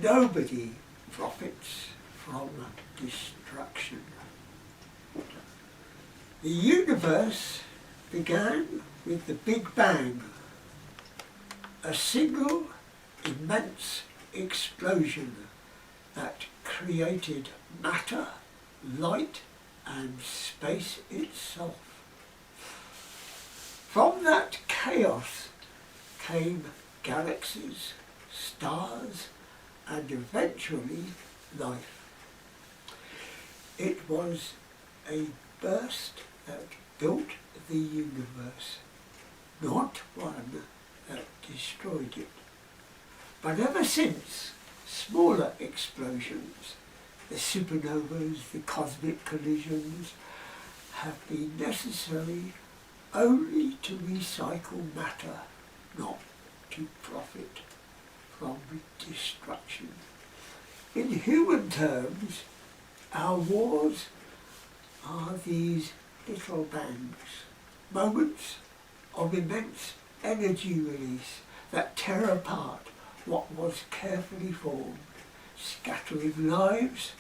nobody profits from destruction. The universe began with the Big Bang, a single immense explosion that created matter, light and space itself. From that chaos came galaxies, stars and eventually life. It was a burst that built the universe, not one that destroyed it. But ever since, smaller explosions, the supernovas, the cosmic collisions, have been necessary only to recycle matter, not to profit from destruction. In human terms, our wars are these little bangs, moments of immense energy release that tear apart what was carefully formed, scattering lives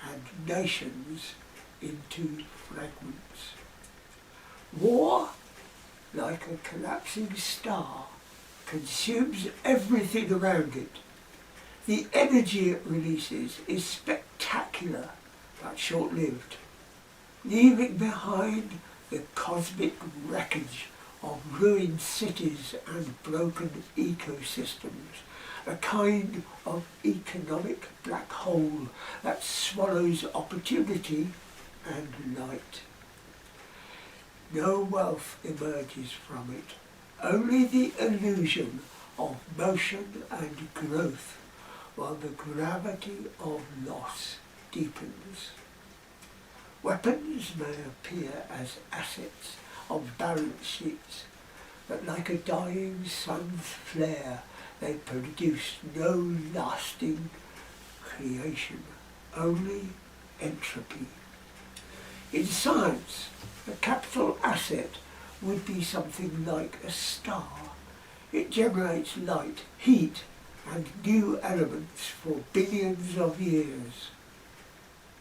and nations into fragments. War, like a collapsing star, consumes everything around it. The energy it releases is spectacular but short-lived, leaving behind the cosmic wreckage of ruined cities and broken ecosystems, a kind of economic black hole that swallows opportunity and light. No wealth emerges from it, only the illusion of motion and growth, while the gravity of loss deepens. Weapons may appear as assets of balance sheets, but like a dying sun's flare, they produce no lasting creation, only entropy. In science, a capital asset would be something like a star. It generates light, heat, and new elements for billions of years.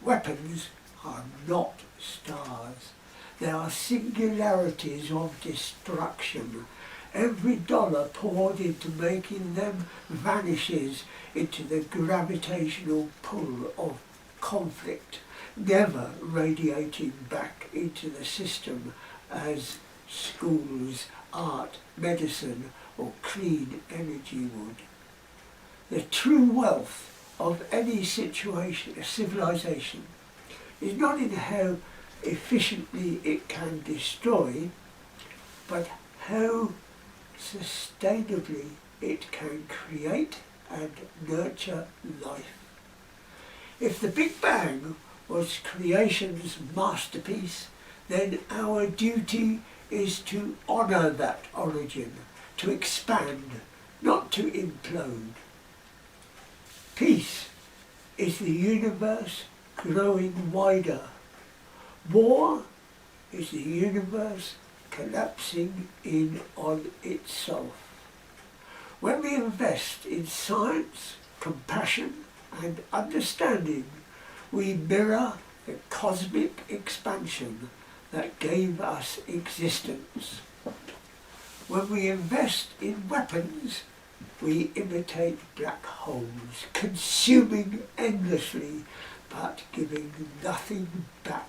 Weapons are not stars. They are singularities of destruction. Every dollar poured into making them vanishes into the gravitational pull of conflict, never radiating back into the system as schools, art, medicine or clean energy would. The true wealth of any civilization is not in how efficiently it can destroy, but how sustainably it can create and nurture life. If the Big Bang was creation's masterpiece, then our duty is to honour that origin, to expand, not to implode. Peace is the universe growing wider. War is the universe collapsing in on itself. When we invest in science, compassion and understanding, we mirror the cosmic expansion that gave us existence. When we invest in weapons, we imitate black holes, consuming endlessly but giving nothing back.